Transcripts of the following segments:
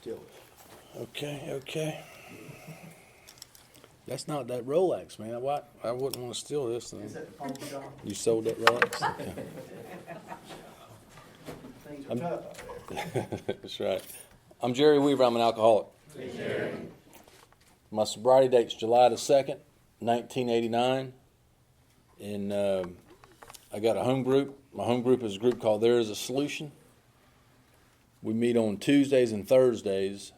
steal it. Okay. That's not that Rolex, man. Why? I wouldn't want to steal this thing. Is that the pawn shop? You sold that Rolex? Things are tough out there. That's right. I'm Jerry Weaver. I'm an alcoholic. Hey, Jerry. My sobriety date's July the 2nd, 1989. And I got a home group. My home group is a group called There Is a Solution. We meet on Tuesdays and Thursdays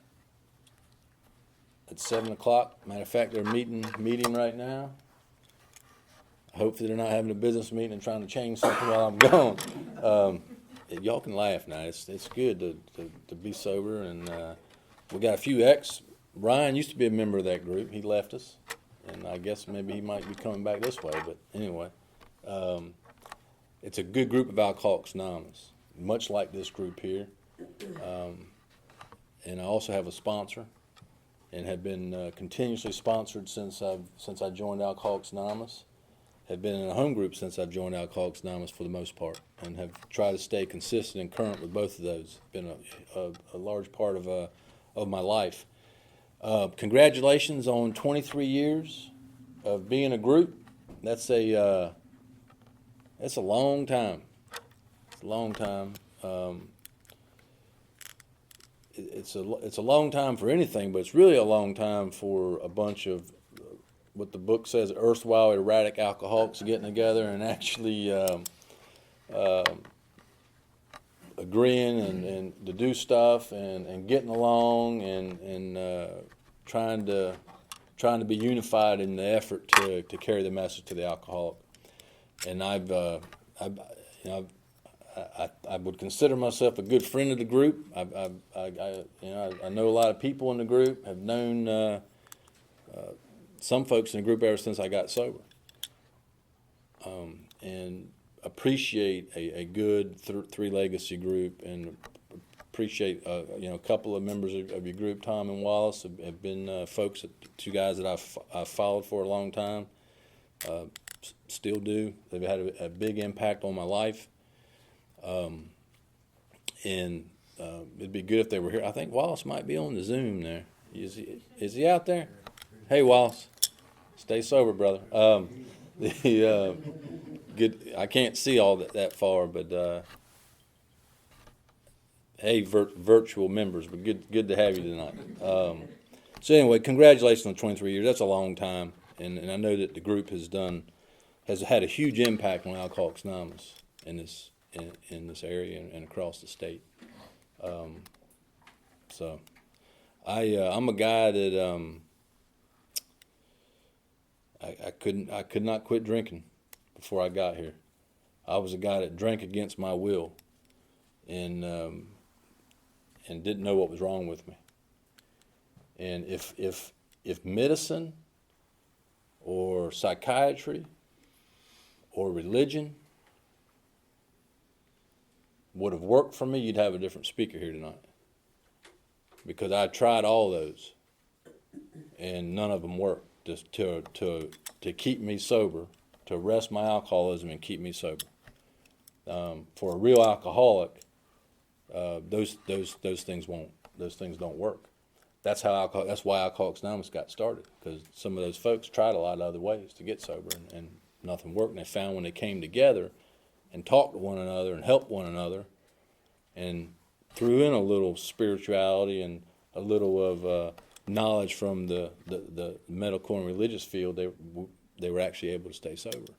at 7 o'clock. Matter of fact, they're meeting right now. Hopefully they're not having a business meeting and trying to change something while I'm gone. Y'all can laugh now. It's good to be sober. And we got a few Ryan used to be a member of that group. He left us. And I guess maybe he might be coming back this way. But anyway, it's a good group of Alcoholics Anonymous, much like this group here. And I also have a sponsor, and have been continuously sponsored since I joined Alcoholics Anonymous. Have been in a home group since I've joined Alcoholics Anonymous for the most part, and have tried to stay consistent and current with both of those. Been a large part of my life. Congratulations on 23 years of being a group. That's a long time. It's a long time. It's a long time for anything, but it's really a long time for a bunch of what the book says, erstwhile erratic alcoholics getting together and actually agreeing and to do stuff and getting along and trying to be unified in the effort to carry the message to the alcoholic. And I would consider myself a good friend of the group. I know a lot of people in the group. Have known some folks in the group ever since I got sober, and appreciate a good three legacy group, and appreciate a couple of members of your group. Tom and Wallace have been folks, two guys that I've followed for a long time. Still do. They've had a big impact on my life. And it'd be good if they were here. I think Wallace might be on the Zoom there. Is he out there? Hey, Wallace, stay sober, brother. Good. I can't see all that far, but hey, virtual members, but good to have you tonight. So anyway, congratulations on 23 years. That's a long time, and I know that the group has had a huge impact on Alcoholics Anonymous in this area and across the state. So I'm a guy that I could not quit drinking before I got here. I was a guy that drank against my will and didn't know what was wrong with me. And if medicine or psychiatry or religion would have worked for me, you'd have a different speaker here tonight. Because I tried all those, and none of them worked to keep me sober, to arrest my alcoholism and keep me sober. For a real alcoholic, those things don't work. That's why Alcoholics Anonymous got started, because some of those folks tried a lot of other ways to get sober, and nothing worked. And they found when they came together and talked to one another and helped one another and threw in a little spirituality and a little of knowledge from the medical and religious field, they were actually able to stay sober.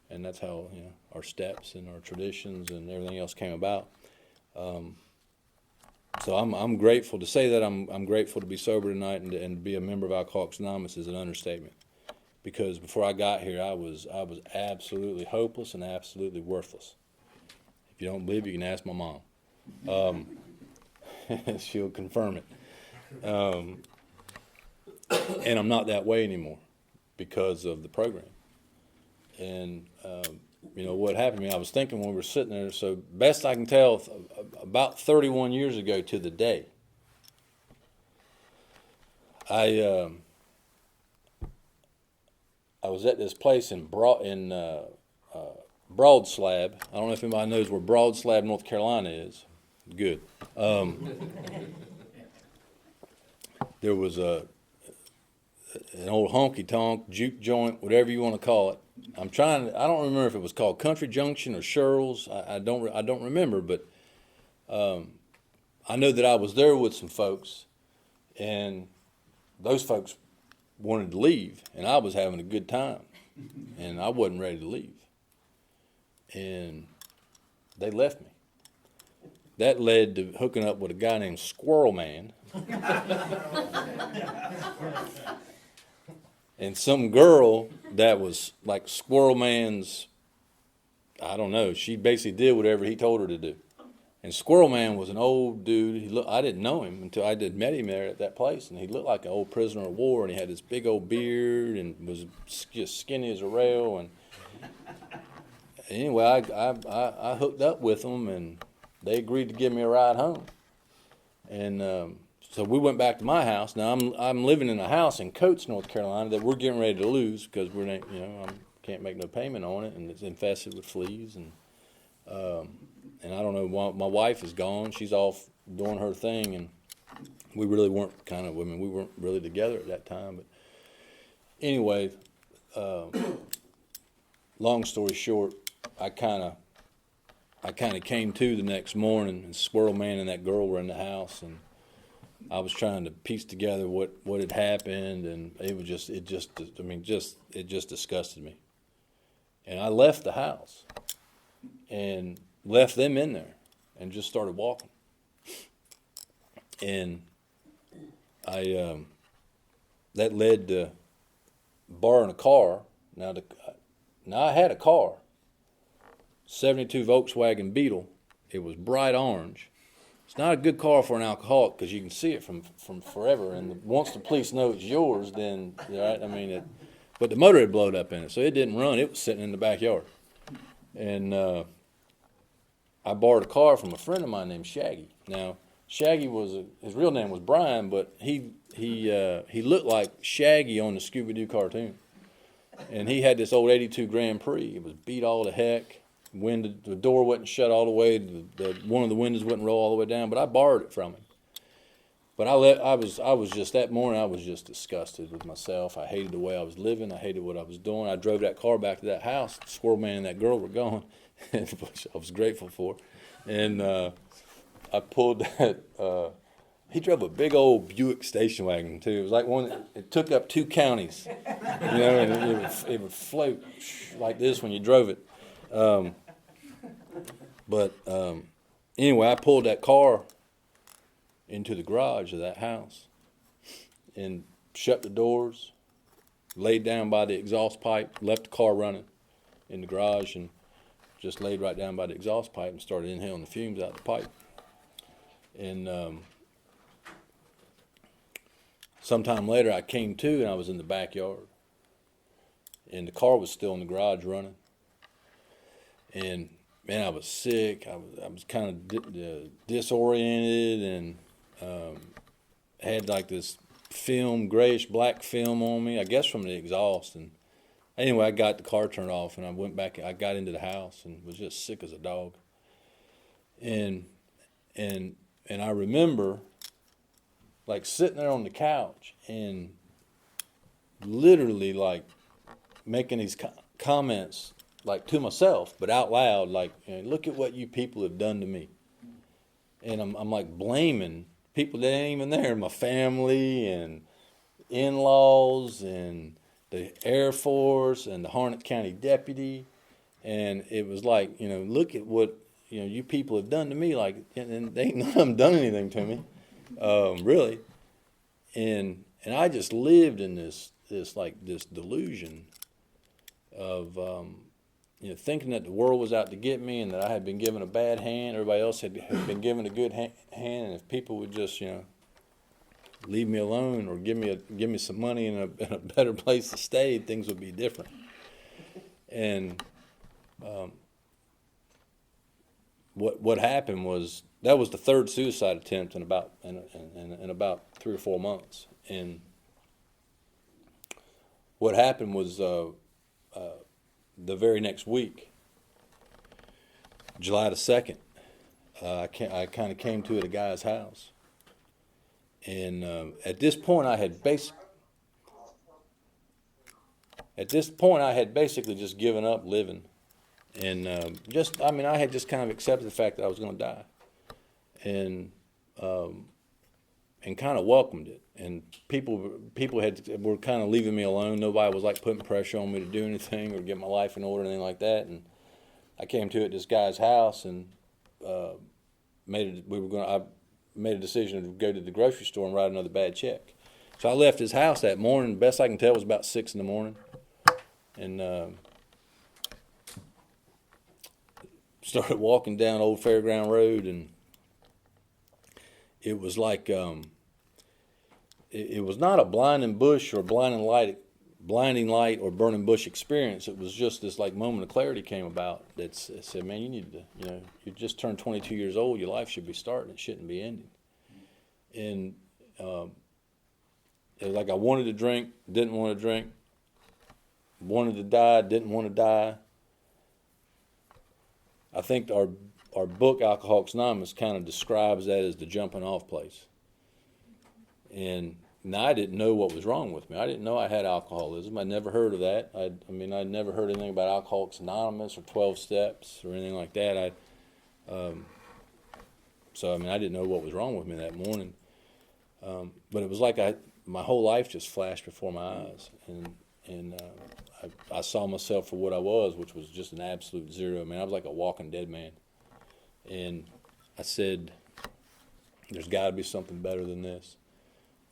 And that's how our steps and our traditions and everything else came about. So I'm grateful to say that I'm grateful to be sober tonight, and be a member of Alcoholics Anonymous is an understatement. Because before I got here, I was absolutely hopeless and absolutely worthless. If you don't believe, you can ask my mom. She'll confirm it. And I'm not that way anymore because of the program. And what happened to me, I was thinking when we were sitting there, so best I can tell, about 31 years ago to the day, I was at this place in Broadslab. I don't know if anybody knows where Broadslab, North Carolina is. Good. there was an old honky-tonk, juke joint, whatever you want to call it. I don't remember if it was called Country Junction or Sherrill's. I don't remember, but I know that I was there with some folks, and those folks wanted to leave, and I was having a good time, and I wasn't ready to leave. And they left me. That led to hooking up with a guy named Squirrel Man. And some girl that was like Squirrel Man's, I don't know, she basically did whatever he told her to do. And Squirrel Man was an old dude. I didn't know him until I met him there at that place, and he looked like an old prisoner of war, and he had this big old beard and was just skinny as a rail. And anyway, I hooked up with them, and they agreed to give me a ride home. And so we went back to my house. Now I'm living in a house in Coates, North Carolina, that we're getting ready to lose because I can't make no payment on it, and it's infested with fleas. And I don't know. My wife is gone. She's off doing her thing, and we really weren't we weren't really together at that time. But anyway, long story short, I kind of came to the next morning, and Squirrel Man and that girl were in the house, and I was trying to piece together what had happened, and it just disgusted me. And I left the house and left them in there and just started walking. And that led to borrowing a car. Now I had a car, 72 Volkswagen Beetle. It was bright orange. It's not a good car for an alcoholic because you can see it from forever. And once the police know it's yours, then, right? But the motor had blown up in it, so it didn't run. It was sitting in the backyard. And I borrowed a car from a friend of mine named Shaggy. Now, Shaggy his real name was Brian, but he looked like Shaggy on the Scooby-Doo cartoon. And he had this old 82 Grand Prix. It was beat all to heck. The door wasn't shut all the way. One of the windows wouldn't roll all the way down. But I borrowed it from him. But I was just that morning. I was just disgusted with myself. I hated the way I was living. I hated what I was doing. I drove that car back to that house. The Squirrel Man and that girl were gone, which I was grateful for. And I pulled that. He drove a big old Buick station wagon too. It was like one it took up 2 counties, and it would float like this when you drove it. Anyway, I pulled that car into the garage of that house and shut the doors, laid down by the exhaust pipe, left the car running in the garage, and just laid right down by the exhaust pipe and started inhaling the fumes out the pipe. And sometime later, I came to, and I was in the backyard, and the car was still in the garage running. And man, I was sick. I was kind of disoriented, and had like this grayish black film on me, I guess from the exhaust. And anyway, I got the car turned off, and I went back. I got into the house and was just sick as a dog. And I remember like sitting there on the couch and literally like making these comments like to myself, but out loud, like, look at what you people have done to me. And I'm like blaming people that ain't even there, my family and in-laws and the Air Force and the Harnett County deputy. And it was like, look at what, you people have done to me. Like, and they ain't none of them done anything to me, really. And I just lived in this delusion of, thinking that the world was out to get me and that I had been given a bad hand. Everybody else had been given a good hand, and if people would just, leave me alone or give me some money in a better place to stay, things would be different. And what happened was that was the 3rd suicide attempt in about 3 or 4 months. And what happened was the very next week, July the 2nd, I kind of came to at a guy's house, And at this point, I had basically just given up living, and I had just kind of accepted the fact that I was going to die, and kind of welcomed it. And people were kind of leaving me alone. Nobody was like putting pressure on me to do anything or get my life in order or anything like that. And I came to this guy's house and I made a decision to go to the grocery store and write another bad check. So I left his house that morning. Best I can tell, it was about 6 in the morning, and started walking down Old Fairground Road, and it was like it was not a blinding bush or blinding light or burning bush experience. It was just this like moment of clarity came about that said, man, you need to, you just turned 22 years old. Your life should be starting. It shouldn't be ending. And it was like I wanted to drink, didn't want to drink, wanted to die, didn't want to die. I think our book, Alcoholics Anonymous, kind of describes that as the jumping off place. And now I didn't know what was wrong with me. I didn't know I had alcoholism. I'd never heard of that. I'd never heard anything about Alcoholics Anonymous or 12 Steps or anything like that. So I didn't know what was wrong with me that morning. But it was like my whole life just flashed before my eyes, and I saw myself for what I was, which was just an absolute zero. I was like a walking dead man. And I said, there's got to be something better than this.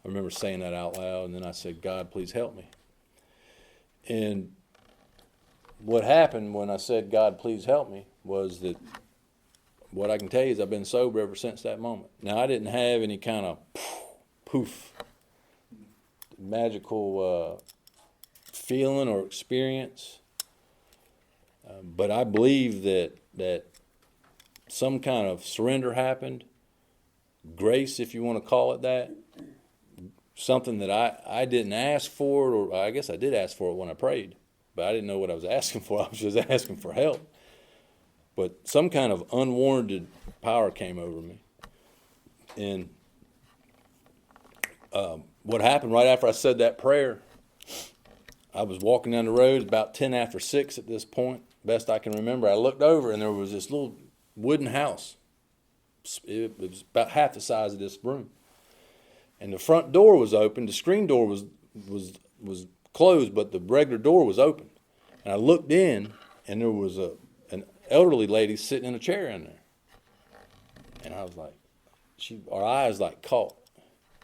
I remember saying that out loud, and then I said, God, please help me. And what happened when I said, God, please help me, was that what I can tell you is I've been sober ever since that moment. Now, I didn't have any kind of poof, magical feeling or experience, but I believe that some kind of surrender happened, grace, if you want to call it that, something that I didn't ask for, or I guess I did ask for it when I prayed, but I didn't know what I was asking for. I was just asking for help. But some kind of unwarranted power came over me. And what happened right after I said that prayer, I was walking down the road, about 10 after 6 at this point, best I can remember. I looked over, and there was this little wooden house. It was about half the size of this room. And the front door was open. The screen door was closed, but the regular door was open. And I looked in, and there was an elderly lady sitting in a chair in there. And I was like, our eyes like caught.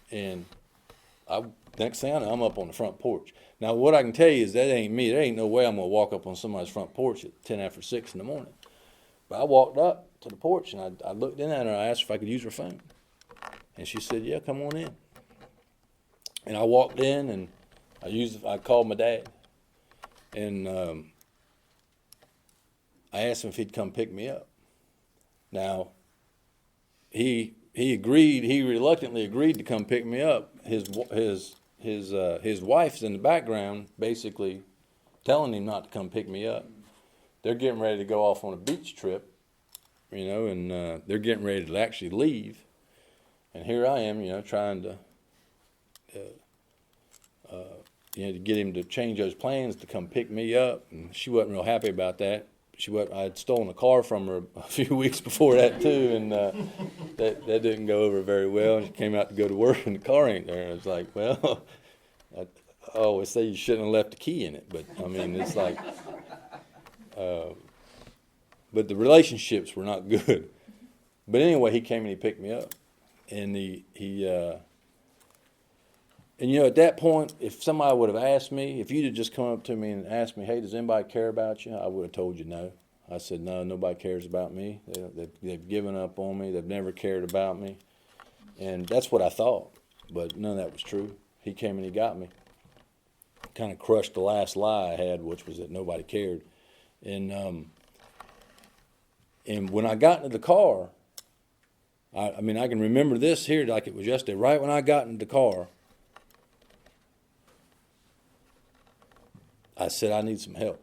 And next thing I know, I'm up on the front porch. Now, what I can tell you is that ain't me. There ain't no way I'm going to walk up on somebody's front porch at 10 after 6 in the morning. But I walked up to the porch, and I looked in at her, and I asked her if I could use her phone. And she said, yeah, come on in. And I walked in, and I called my dad. And I asked him if he'd come pick me up. Now, he agreed. He reluctantly agreed to come pick me up. His wife's in the background, basically telling him not to come pick me up. They're getting ready to go off on a beach trip, and they're getting ready to actually leave. And here I am, trying to get him to change those plans to come pick me up. And she wasn't real happy about that. I had stolen a car from her a few weeks before that too, and that didn't go over very well. And she came out to go to work, and the car ain't there. And I was like, well, I always say you shouldn't have left the key in it, but it's like, but the relationships were not good. But anyway, he came and he picked me up, and at that point, if somebody would have asked me, if you'd have just come up to me and asked me, hey, does anybody care about you? I would have told you no. I said, no, nobody cares about me. They've given up on me. They've never cared about me. And that's what I thought. But none of that was true. He came and he got me. Kind of crushed the last lie I had, which was that nobody cared. And when I got into the car, I can remember this here like it was yesterday. Right when I got into the car, I said, I need some help.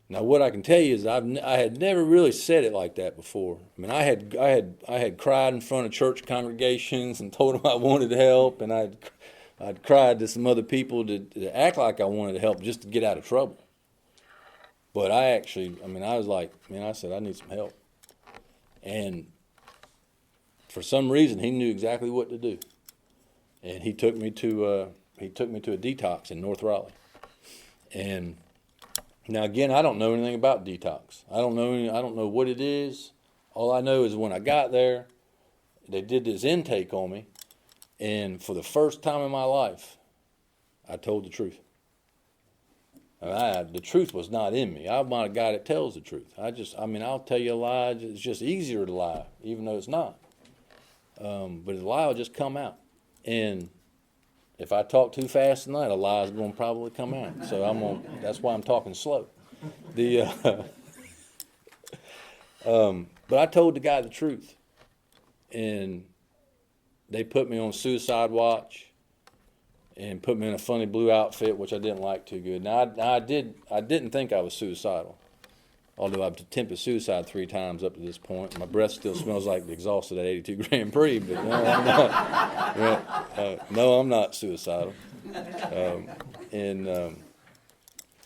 Now, what I can tell you is I had never really said it like that before. I mean, I had cried in front of church congregations and told them I wanted help, and I'd cried to some other people to act like I wanted to help just to get out of trouble. But I was like, man, I said I need some help, and for some reason he knew exactly what to do, and he took me to a detox in North Raleigh, and. Now again, I don't know anything about detox. I don't know what it is. All I know is when I got there, they did this intake on me, and for the first time in my life, I told the truth. The truth was not in me. I'm not a guy that tells the truth. I'll tell you a lie. It's just easier to lie, even though it's not. But the lie will just come out, and if I talk too fast tonight, a lie is going to probably come out. So that's why I'm talking slow. But I told the guy the truth, and they put me on suicide watch and put me in a funny blue outfit, which I didn't like too good. Now I didn't think I was suicidal, although I've attempted suicide 3 times up to this point. My breath still smells like the exhaust of that 82 Grand Prix, but no, I'm not. No, I'm not suicidal. And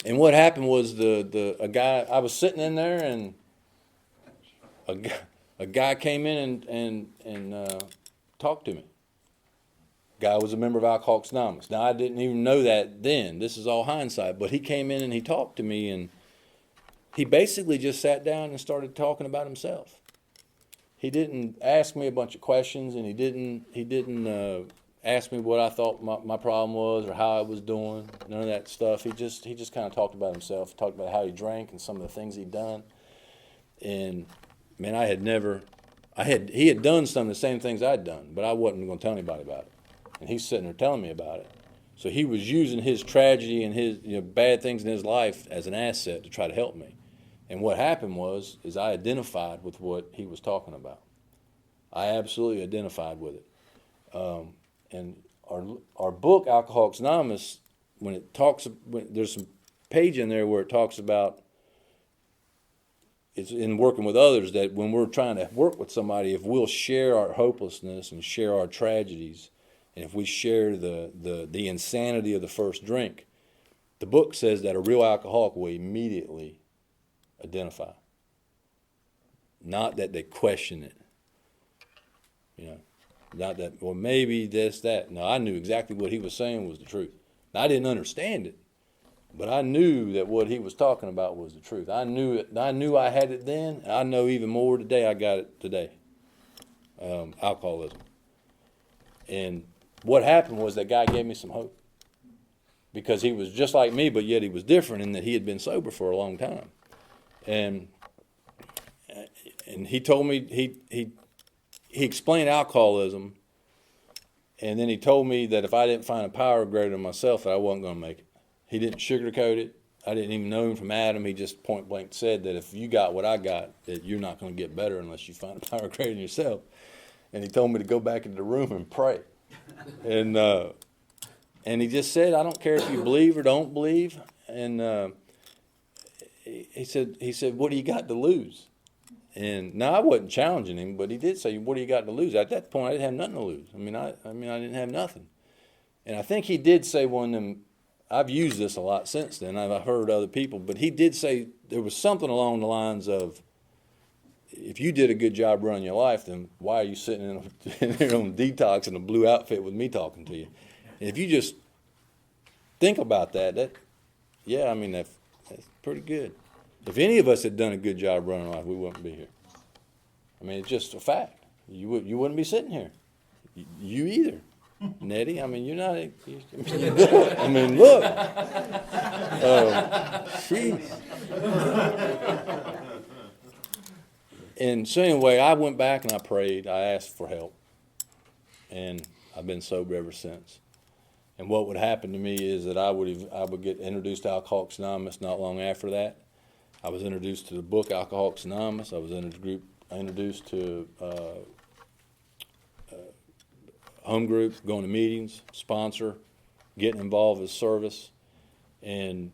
what happened was a guy, I was sitting in there, and a guy came in and talked to me. Guy was a member of Alcoholics Anonymous. Now, I didn't even know that then. This is all hindsight. But he came in and he talked to me, and he basically just sat down and started talking about himself. He didn't ask me a bunch of questions, and he didn't ask me what I thought my problem was or how I was doing. None of that stuff. He just kind of talked about himself, talked about how he drank and some of the things he'd done. And man, he had done some of the same things I'd done, but I wasn't going to tell anybody about it. And he's sitting there telling me about it. So he was using his tragedy and his bad things in his life as an asset to try to help me. And what happened is I identified with what he was talking about. I absolutely identified with it. And our book, Alcoholics Anonymous, there's some page in there where it talks about, it's in working with others, that when we're trying to work with somebody, if we'll share our hopelessness and share our tragedies, and if we share the insanity of the first drink, the book says that a real alcoholic will immediately identify. Not that they question it. Not that, well, maybe this, that. No, I knew exactly what he was saying was the truth. Now, I didn't understand it, but I knew that what he was talking about was the truth. I knew it. I knew I had it then. I know even more today. I got it today. Alcoholism. And what happened was that guy gave me some hope, because he was just like me, but yet he was different in that he had been sober for a long time. And he told me, he explained alcoholism, and then he told me that if I didn't find a power greater than myself, that I wasn't going to make it. He didn't sugarcoat it. I didn't even know him from Adam. He just point blank said that if you got what I got, that you're not going to get better unless you find a power greater than yourself. And he told me to go back into the room and pray. And he just said, I don't care if you believe or don't believe. And he said, what do you got to lose? And now I wasn't challenging him, but he did say, what do you got to lose? At that point, I didn't have nothing to lose. I didn't have nothing. And I think he did say one of them. I've used this a lot since then. I've heard other people, but he did say there was something along the lines of, if you did a good job running your life, then why are you sitting in there on detox in a blue outfit with me talking to you? And if you just think about that, that's pretty good. If any of us had done a good job running life, we wouldn't be here. It's just a fact. You wouldn't be sitting here. You either. Nettie, you're not. Look. Jeez. And so anyway, I went back and I prayed. I asked for help, and I've been sober ever since. And what would happen to me is that I would get introduced to Alcoholics Anonymous. Not long after that, I was introduced to the book Alcoholics Anonymous. I was introduced to home groups, going to meetings, sponsor, getting involved with service, and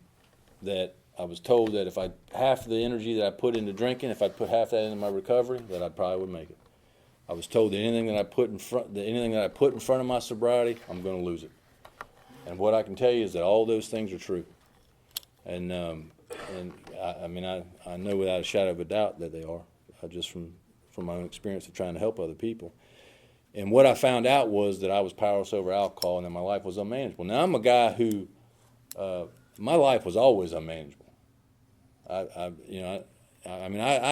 that was told that if half the energy that I put into drinking, if I'd put half that into my recovery, that I probably would make it. I was told that anything that I put in front of my sobriety, I'm going to lose it. And what I can tell you is that all those things are true. And I mean, I know without a shadow of a doubt that they are, just from my own experience of trying to help other people. And what I found out was that I was powerless over alcohol, and that my life was unmanageable. Now, I'm a guy who, my life was always unmanageable. I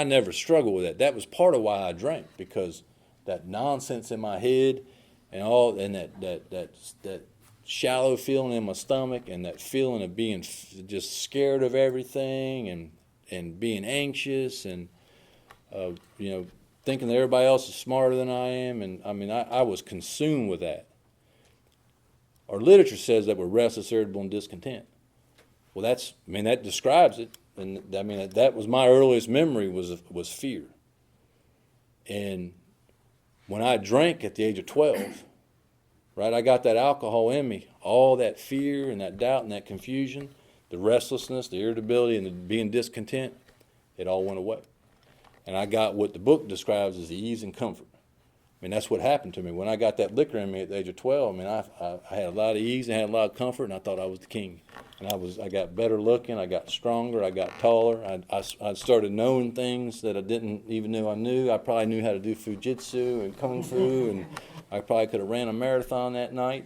never struggled with that. That was part of why I drank, because that nonsense in my head, and that shallow feeling in my stomach, and that feeling of being just scared of everything, and being anxious, and thinking that everybody else is smarter than I am, and I was consumed with that. Our literature says that we're restless, irritable, and discontent. Well, that describes it, and that was my earliest memory was fear. And when I drank at the age of 12, right, I got that alcohol in me, all that fear and that doubt and that confusion, the restlessness, the irritability, and the being discontent, it all went away. And I got what the book describes as ease and comfort. I mean, that's what happened to me. When I got that liquor in me at the age of 12, I had a lot of ease and had a lot of comfort, and I thought I was the king. And I got better looking, I got stronger, I got taller. I started knowing things that I didn't even know I knew. I probably knew how to do Jiu-Jitsu and Kung Fu, and I probably could have ran a marathon that night.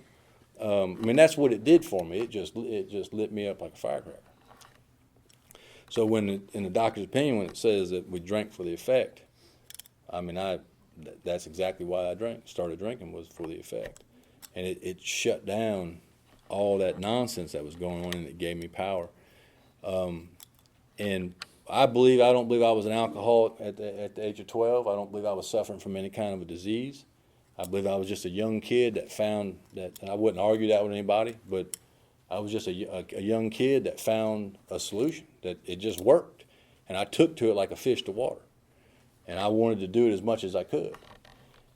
That's what it did for me. It just lit me up like a firecracker. So in the doctor's opinion, when it says that we drank for the effect, that's exactly why I started drinking, was for the effect. And it shut down all that nonsense that was going on, and it gave me power. And I don't believe I was an alcoholic at the age of 12. I don't believe I was suffering from any kind of a disease. I believe I was just a young kid that found that, and I wouldn't argue that with anybody, but I was just a young kid that found a solution, that it just worked. And I took to it like a fish to water. And I wanted to do it as much as I could.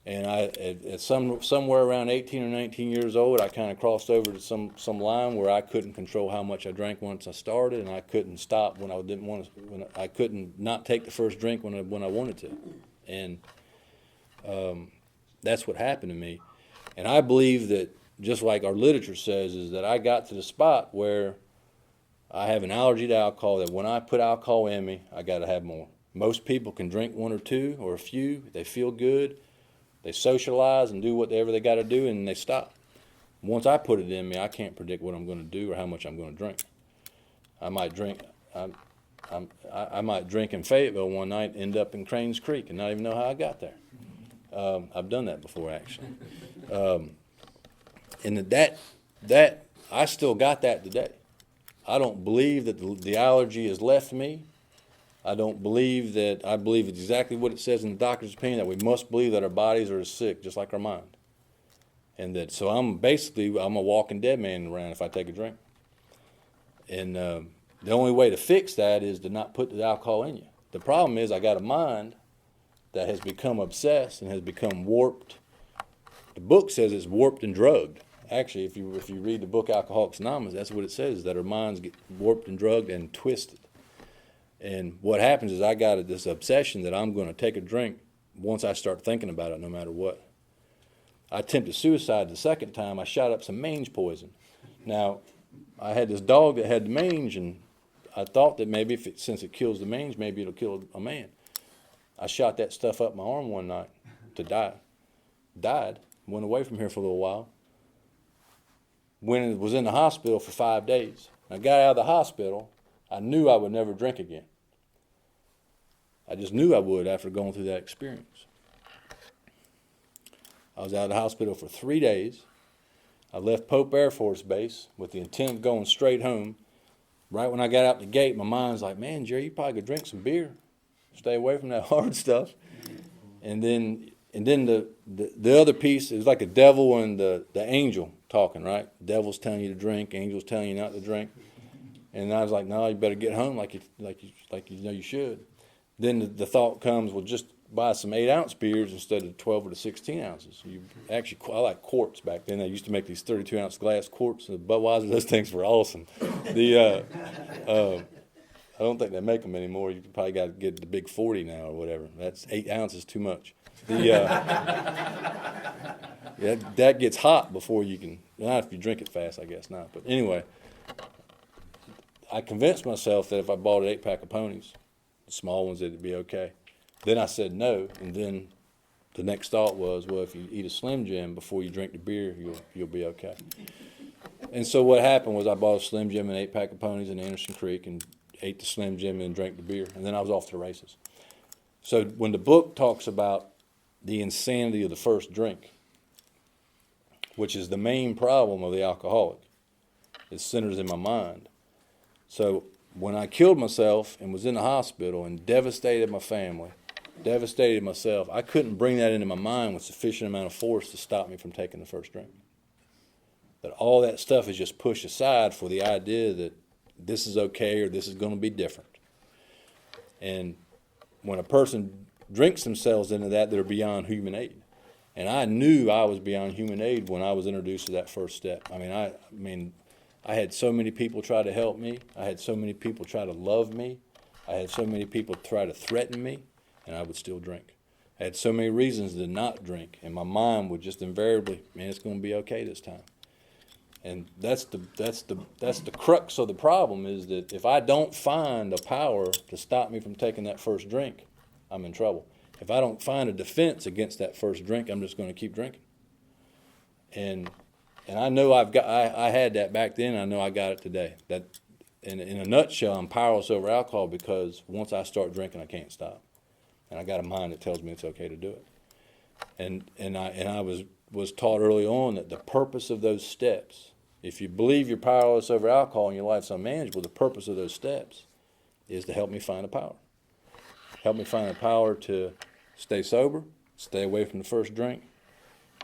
And at somewhere around 18 or 19 years old, I kind of crossed over to some line where I couldn't control how much I drank once I started, and I couldn't stop when I didn't want to. When I couldn't not take the first drink when I wanted to. And that's what happened to me. And I believe that, just like our literature says, is that I got to the spot where I have an allergy to alcohol, that when I put alcohol in me, I got to have more. Most people can drink one or two or a few. They feel good. They socialize and do whatever they got to do, and they stop. Once I put it in me, I can't predict what I'm going to do or how much I'm going to drink. I might drink. I might drink in Fayetteville one night, end up in Cranes Creek, and not even know how I got there. I've done that before, actually. And that I still got that today. I don't believe that the allergy has left me. I believe it's exactly what it says in the doctor's opinion, that we must believe that our bodies are as sick, just like our mind. And so I'm a walking dead man around if I take a drink. And the only way to fix that is to not put the alcohol in you. The problem is I got a mind that has become obsessed and has become warped. The book says it's warped and drugged. Actually, if you read the book Alcoholics Anonymous, that's what it says, that our minds get warped and drugged and twisted. And what happens is I got this obsession that I'm going to take a drink once I start thinking about it, no matter what. I attempted suicide the second time. I shot up some mange poison. Now, I had this dog that had the mange, and I thought that maybe since it kills the mange, maybe it'll kill a man. I shot that stuff up my arm one night to die. Died. Went away from here for a little while. Was in the hospital for 5 days. I got out of the hospital. I knew I would never drink again. I just knew I would after going through that experience. I was out of the hospital for 3 days. I left Pope Air Force Base with the intent of going straight home. Right when I got out the gate, my mind's like, man, Jerry, you probably could drink some beer. Stay away from that hard stuff. And then the other piece is like a devil and the angel talking, right? The devil's telling you to drink, angel's telling you not to drink. And I was like, no, you better get home like you know you should. Then the thought comes, well, just buy some 8-ounce beers instead of 12 or the 16 ounces. I like quarts back then. They used to make these 32-ounce glass quarts. The Budweiser, those things were awesome. don't think they make them anymore. You probably got to get the big 40 now or whatever. That's 8 ounces too much. Yeah, that gets hot before you can, not if you drink it fast, I guess not. But anyway, I convinced myself that if I bought an 8-pack of ponies, the small ones, it'd be okay. Then I said no, and then the next thought was, well, if you eat a Slim Jim before you drink the beer, you'll be okay. And so what happened was I bought a Slim Jim and 8-pack of ponies in Anderson Creek and ate the Slim Jim and drank the beer, and then I was off to the races. So when the book talks about the insanity of the first drink, which is the main problem of the alcoholic, it centers in my mind. So when I killed myself and was in the hospital and devastated my family, devastated myself, I couldn't bring that into my mind with sufficient amount of force to stop me from taking the first drink. That all that stuff is just pushed aside for the idea that this is okay or this is going to be different. And when a person drinks themselves into that, they're beyond human aid. And I knew I was beyond human aid when I was introduced to that first step. I had so many people try to help me. I had so many people try to love me. I had so many people try to threaten me, and I would still drink. I had so many reasons to not drink, and my mind would just invariably, man, it's going to be okay this time. And that's the crux of the problem, is that if I don't find a power to stop me from taking that first drink, I'm in trouble. If I don't find a defense against that first drink, I'm just going to keep drinking. And I know I had that back then. I know I got it today. That, in a nutshell, I'm powerless over alcohol because once I start drinking, I can't stop. And I got a mind that tells me it's okay to do it. And I was taught early on that the purpose of those steps, if you believe you're powerless over alcohol and your life's unmanageable, the purpose of those steps is to help me find a power. Help me find a power to stay sober, stay away from the first drink.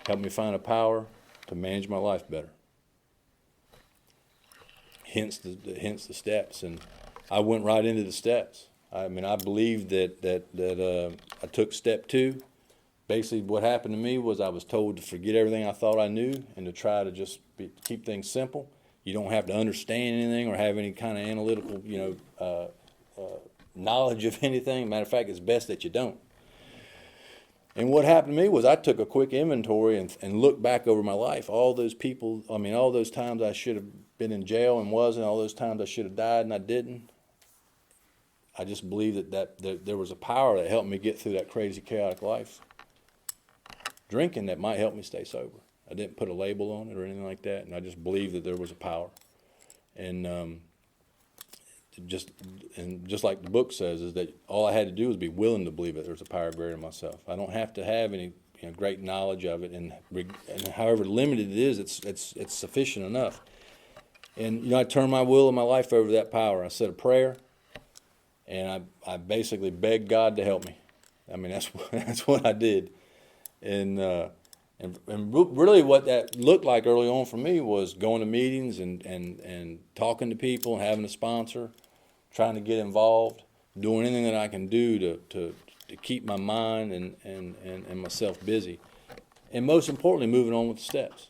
Help me find a power to manage my life better. Hence the steps, and I went right into the steps. I believed that I took step 2. Basically, what happened to me was I was told to forget everything I thought I knew and to try to just keep things simple. You don't have to understand anything or have any kind of analytical, knowledge of anything. Matter of fact, it's best that you don't. And what happened to me was I took a quick inventory and looked back over my life. All those people, all those times I should have been in jail and wasn't, all those times I should have died and I didn't. I just believed that there was a power that helped me get through that crazy, chaotic life. Drinking that might help me stay sober. I didn't put a label on it or anything like that, and I just believed that there was a power. And just like the book says, is that all I had to do was be willing to believe that there's a power greater than myself. I don't have to have any great knowledge of it, and however limited it is, it's sufficient enough. And I turned my will and my life over to that power. I said a prayer, and I basically begged God to help me. That's what I did. And really what that looked like early on for me was going to meetings and talking to people and having a sponsor, trying to get involved, doing anything that I can do to keep my mind and myself busy. And most importantly, moving on with the steps.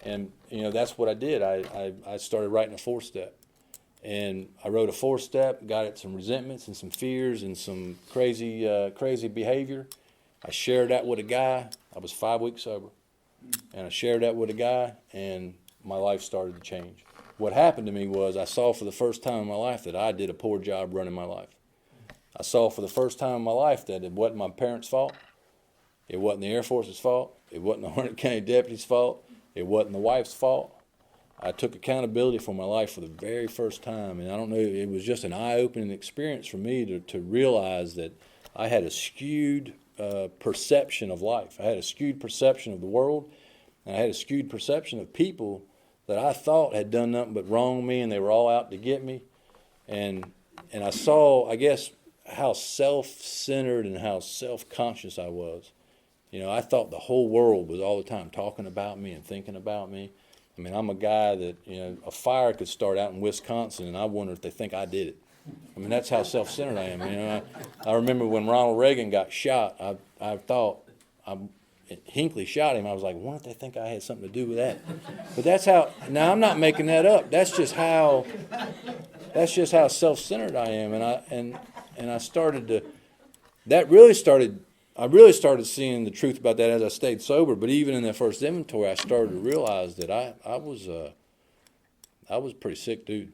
And, that's what I did. I started writing a 4-step. And I wrote a 4-step, got at some resentments and some fears and some crazy behavior. I shared that with a guy. I was 5 weeks sober. And I shared that with a guy, and my life started to change. What happened to me was I saw for the first time in my life that I did a poor job running my life. I saw for the first time in my life that it wasn't my parents' fault. It wasn't the Air Force's fault. It wasn't the Harnett County deputy's fault. It wasn't the wife's fault. I took accountability for my life for the very first time, and I don't know, it was just an eye-opening experience for me to realize that I had a skewed perception of life. I had a skewed perception of the world, and I had a skewed perception of people that I thought had done nothing but wrong me, and they were all out to get me. And I saw, I guess, how self-centered and how self-conscious I was. I thought the whole world was all the time talking about me and thinking about me. I'm a guy that, a fire could start out in Wisconsin, and I wonder if they think I did it. That's how self-centered I am. I remember when Ronald Reagan got shot, I thought, Hinckley shot him. I was like, why don't they think I had something to do with that? But that's how, now I'm not making that up. That's just how that's just how self-centered I am. And I started to, that really started, I really started seeing the truth about that as I stayed sober. But even in that first inventory, I started to realize that I was a pretty sick dude.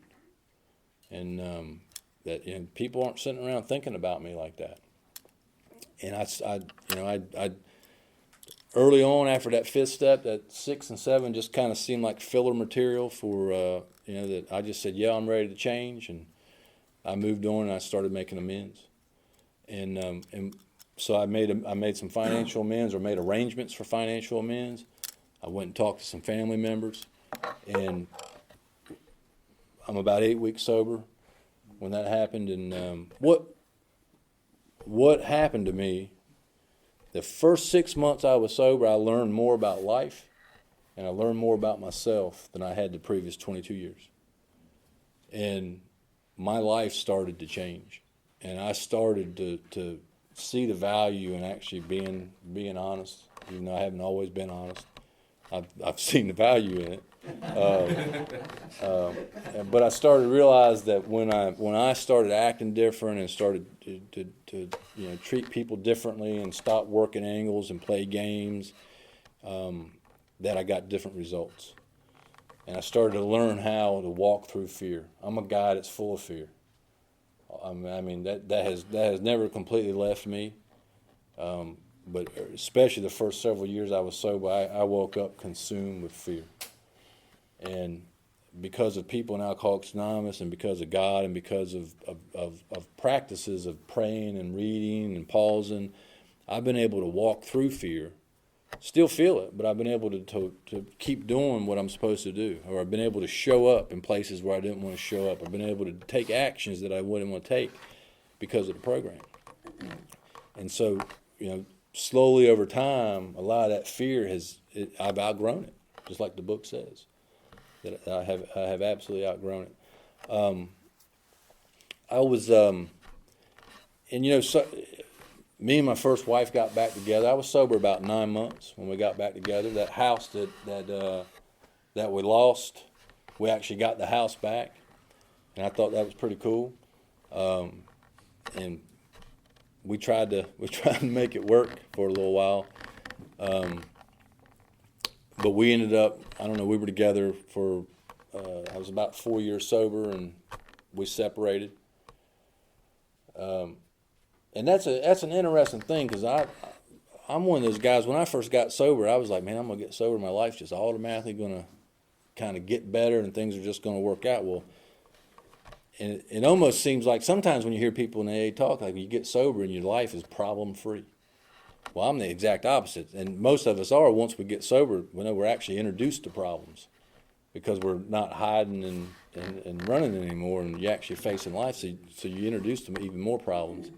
And that, you know, people aren't sitting around thinking about me like that. And I early on after that fifth step, that 6 and 7 just kind of seemed like filler material for, you know, that I just said, yeah, I'm ready to change. And I moved on and I started making amends. And so I made some financial amends, or made arrangements for financial amends. I went and talked to some family members, and I'm about 8 weeks sober when that happened. And what happened to me, the first 6 months I was sober, I learned more about life and I learned more about myself than I had the previous 22 years. And my life started to change. And I started to see the value in actually being honest, even though I haven't always been honest. I've seen the value in it. But I started to realize that when I started acting different and started to you know, treat people differently and stop working angles and play games, that I got different results. And I started to learn how to walk through fear. I'm a guy that's full of fear. I mean that has never completely left me. But especially the first several years I was sober, I woke up consumed with fear. And because of people in Alcoholics Anonymous, and because of God, and because of practices of praying and reading and pausing, I've been able to walk through fear. Still feel it, but I've been able to keep doing what I'm supposed to do. Or I've been able to show up in places where I didn't want to show up. I've been able to take actions that I wouldn't want to take because of the program. And so, you know, slowly over time, a lot of that fear I've outgrown it, just like the book says. That I have absolutely outgrown it. I was, and you know, so me and my first wife got back together. I was sober about 9 months when we got back together. That house that we lost, we actually got the house back, and I thought that was pretty cool. And we tried to make it work for a little while. But we ended up, I don't know, we were together for, I was about 4 years sober, and we separated. And that's an interesting thing, because I'm one of those guys, when I first got sober, I was like, man, I'm going to get sober, my life's just automatically going to kind of get better, and things are just going to work out. Well, and it almost seems like sometimes when you hear people in AA talk, like you get sober and your life is problem-free. Well, I'm the exact opposite, and most of us are. Once we get sober, we know we're actually introduced to problems, because we're not hiding and running anymore, and you're actually facing life, so you introduce to even more problems.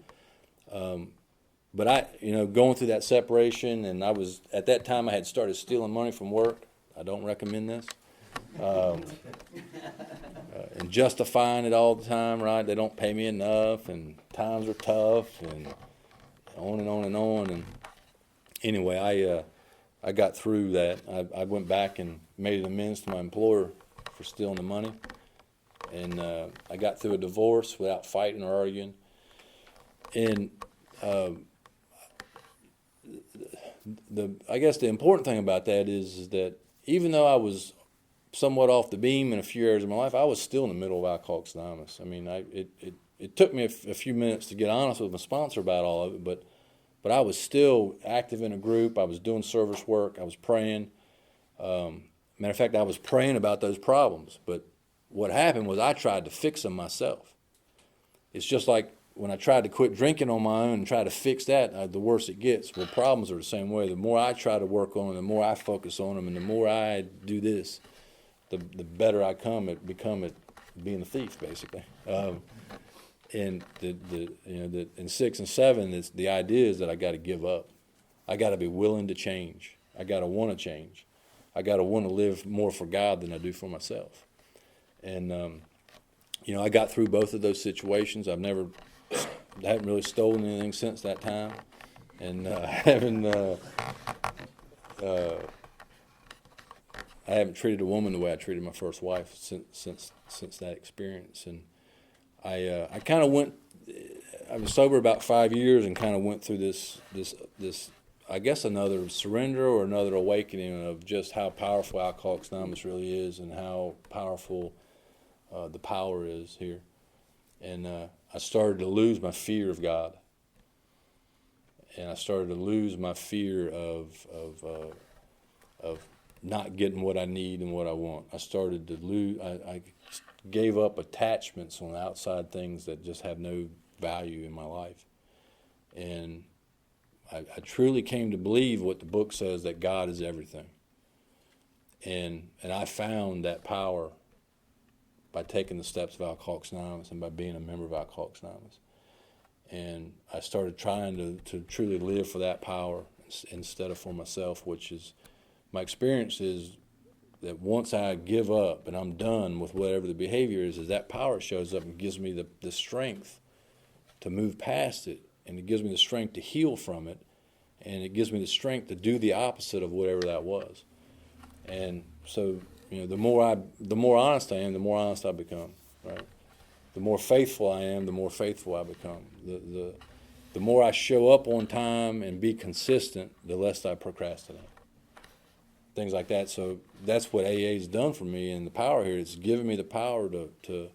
But you know, going through that separation, and at that time I had started stealing money from work. I don't recommend this. And justifying it all the time, right? They don't pay me enough, and times are tough, and on and on and on. And anyway, I got through that. I went back and made an amends to my employer for stealing the money, and I got through a divorce without fighting or arguing. And I guess the important thing about that is that even though I was somewhat off the beam in a few areas of my life, I was still in the middle of Alcoholics Anonymous. I mean, it took me a few minutes to get honest with my sponsor about all of it, but I was still active in a group. I was doing service work. I was praying. Matter of fact, I was praying about those problems. But what happened was I tried to fix them myself. It's just like when I tried to quit drinking on my own and try to fix that, the worse it gets. Well, problems are the same way. The more I try to work on them, the more I focus on them, and the more I do this, the better I become at being a thief, basically. And in 6 and 7, the idea is that I got to give up. I got to be willing to change. I got to want to change. I got to want to live more for God than I do for myself. And I got through both of those situations. I haven't really stolen anything since that time, and I haven't treated a woman the way I treated my first wife since that experience. And I kind of went. I was sober about 5 years and kind of went through this. I guess another surrender or another awakening of just how powerful Alcoholics Anonymous really is and how powerful the power is here. And I started to lose my fear of God. And I started to lose my fear of not getting what I need and what I want. I started to lose. I gave up attachments on outside things that just have no value in my life. And I truly came to believe what the book says, that God is everything. And I found that power by taking the steps of Alcoholics Anonymous and by being a member of Alcoholics Anonymous. And I started trying to truly live for that power instead of for myself, which is, my experience is that once I give up and I'm done with whatever the behavior is that power shows up and gives me the strength to move past it, and it gives me the strength to heal from it, and it gives me the strength to do the opposite of whatever that was. And so, the more honest I am, the more honest I become, right? The more faithful I am, the more faithful I become. The more I show up on time and be consistent, the less I procrastinate. Things like that. So that's what AA's done for me, and the power here. It's given me the power to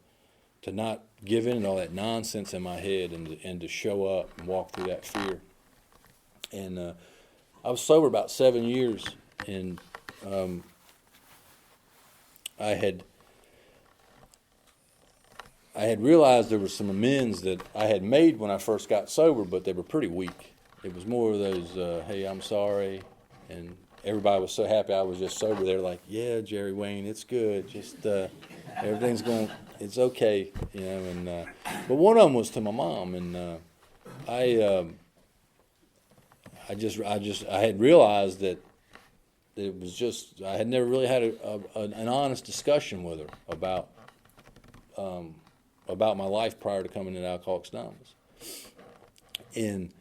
not give in to all that nonsense in my head and to show up and walk through that fear. And I was sober about 7 years, and I had realized there were some amends that I had made when I first got sober, but they were pretty weak. It was more of those, hey, I'm sorry, and everybody was so happy I was just sober. They were like, yeah, Jerry Wayne, it's good. Just everything's going, it's okay, And but one of them was to my mom, and I had realized that it was just, I had never really had an honest discussion with her about my life prior to coming to Alcoholics Anonymous. And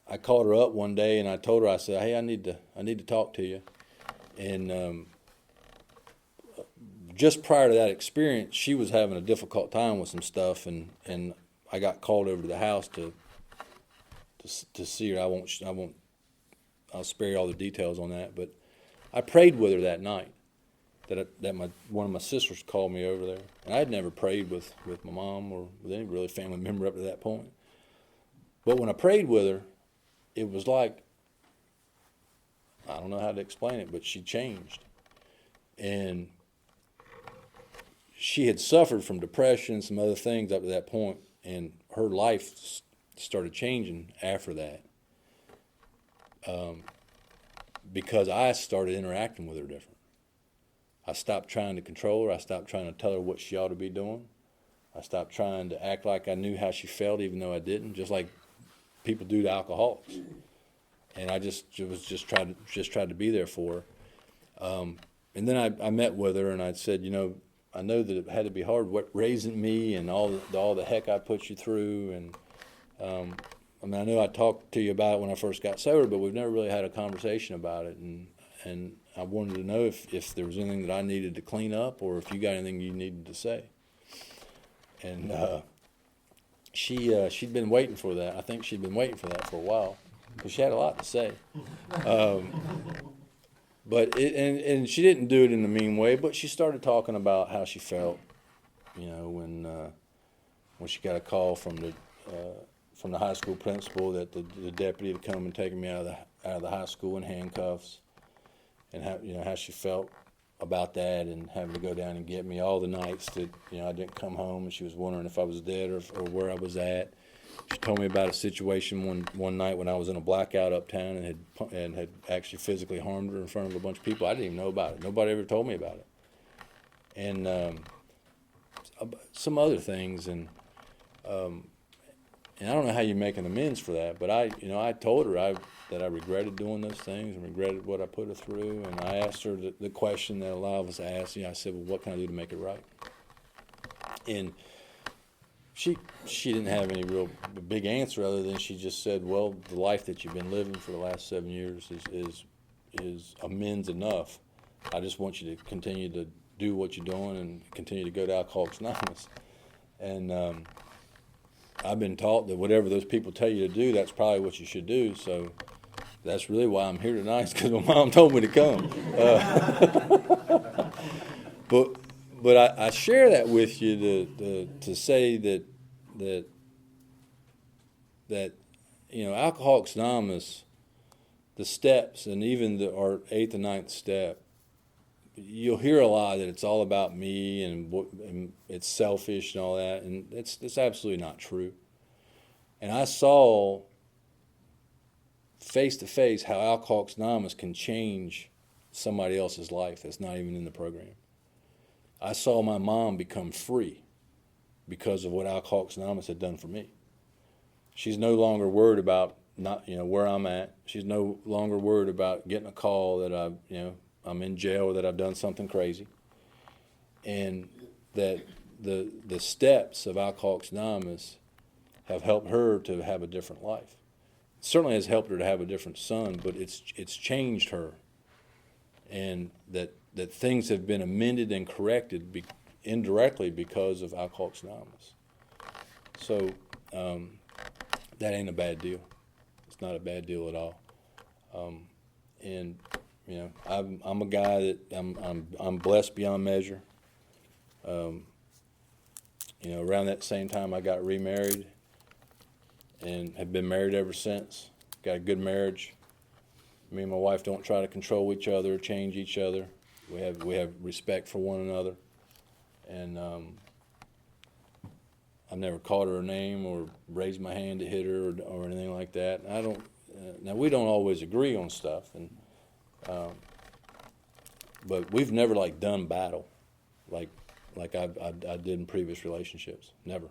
I called her up one day and I told her, I said, hey, I need to talk to you. And just prior to that experience, she was having a difficult time with some stuff, and I got called over to the house to see her. I'll spare you all the details on that, but I prayed with her that night. One of my sisters called me over there, and I had never prayed with my mom or with any really family member up to that point. But when I prayed with her, it was like, I don't know how to explain it, but she changed. And she had suffered from depression and some other things up to that point, and her life started changing after that. Because I started interacting with her different. I stopped trying to control her. I stopped trying to tell her what she ought to be doing. I stopped trying to act like I knew how she felt, even though I didn't, just like people do to alcoholics. And I just tried to be there for her. And then I met with her, and I said, I know that it had to be hard raising me and all the heck I put you through. And I know I talked to you about it when I first got sober, but we've never really had a conversation about it. And I wanted to know if there was anything that I needed to clean up, or if you got anything you needed to say. And she'd been waiting for that. I think she'd been waiting for that for a while, because she had a lot to say. But and she didn't do it in a mean way, but she started talking about how she felt, when she got a call from the high school principal that the deputy had come and taken me out of the high school in handcuffs, and how she felt about that, and having to go down and get me all the nights that I didn't come home, and she was wondering if I was dead or where I was at. She told me about a situation one night when I was in a blackout uptown and had actually physically harmed her in front of a bunch of people. I didn't even know about it. Nobody ever told me about it. And some other things, and I don't know how you make an amends for that, but I told her that I regretted doing those things and regretted what I put her through, and I asked her the question that a lot of us ask. I said, well, what can I do to make it right? And she didn't have any real big answer, other than she just said, well, the life that you've been living for the last 7 years is amends enough. I just want you to continue do what you're doing and continue to go to Alcoholics Anonymous. And I've been taught that whatever those people tell you to do, that's probably what you should do. So that's really why I'm here tonight, because my mom told me to come. But I share that with you to say that Alcoholics Anonymous, the steps, and even our 8th and 9th step, you'll hear a lot that it's all about me and it's selfish and all that, and it's absolutely not true. And I saw face to face how Alcoholics Anonymous can change somebody else's life that's not even in the program. I saw my mom become free because of what Alcoholics Anonymous had done for me. She's no longer worried about where I'm at. She's no longer worried about getting a call that I'm in jail or that I've done something crazy. And that the steps of Alcoholics Anonymous have helped her to have a different life. It certainly has helped her to have a different son, but it's changed her. And that things have been amended and corrected indirectly because of Alcoholics Anonymous. So that ain't a bad deal. It's not a bad deal at all. And I'm a guy that I'm blessed beyond measure. Around that same time I got remarried and have been married ever since. Got a good marriage. Me and my wife don't try to control each other, change each other. We have respect for one another, and I've never called her a name or raised my hand to hit her or anything like that. I don't. Now we don't always agree on stuff, but we've never done battle, like I did in previous relationships. Never.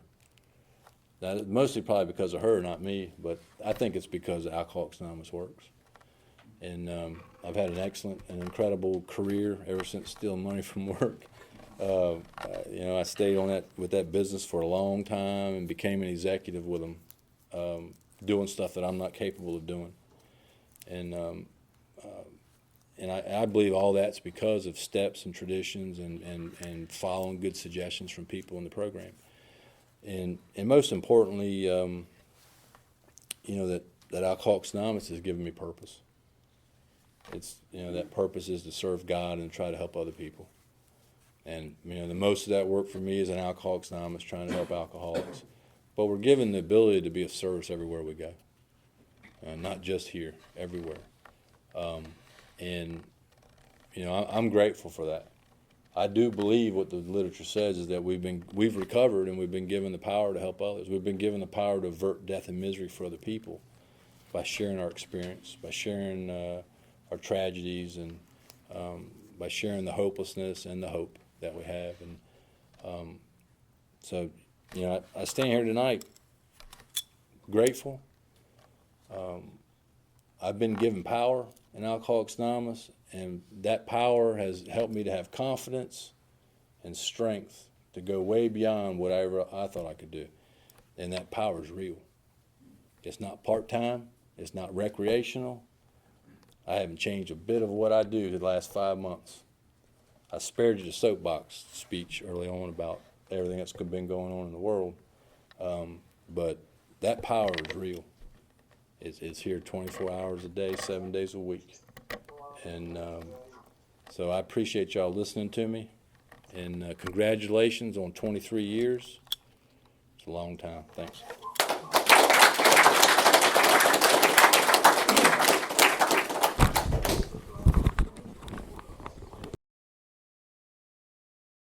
Now, mostly probably because of her, not me, but I think it's because Alcoholics Anonymous works. And I've had an excellent and incredible career ever since stealing money from work. I stayed with that business for a long time and became an executive with them, doing stuff that I'm not capable of doing. And I believe all that's because of steps and traditions and following good suggestions from people in the program. And most importantly, that Alcoholics Anonymous has given me purpose. It's that purpose is to serve God and try to help other people. And the most of that work for me is in Alcoholics Anonymous, trying to help alcoholics. But we're given the ability to be of service everywhere we go, not just here, everywhere. I'm grateful for that. I do believe what the literature says is that we've recovered and we've been given the power to help others. We've been given the power to avert death and misery for other people by sharing our experience, by sharing our tragedies, and by sharing the hopelessness and the hope that we have. And I stand here tonight grateful. I've been given power in Alcoholics Anonymous, and that power has helped me to have confidence and strength to go way beyond whatever I thought I could do. And that power is real. It's not part-time. It's not recreational. I haven't changed a bit of what I do the last 5 months. I spared you the soapbox speech early on about everything that's been going on in the world. But that power is real. It's here 24 hours a day, 7 days a week. And so I appreciate y'all listening to me. And congratulations on 23 years. It's a long time. Thanks.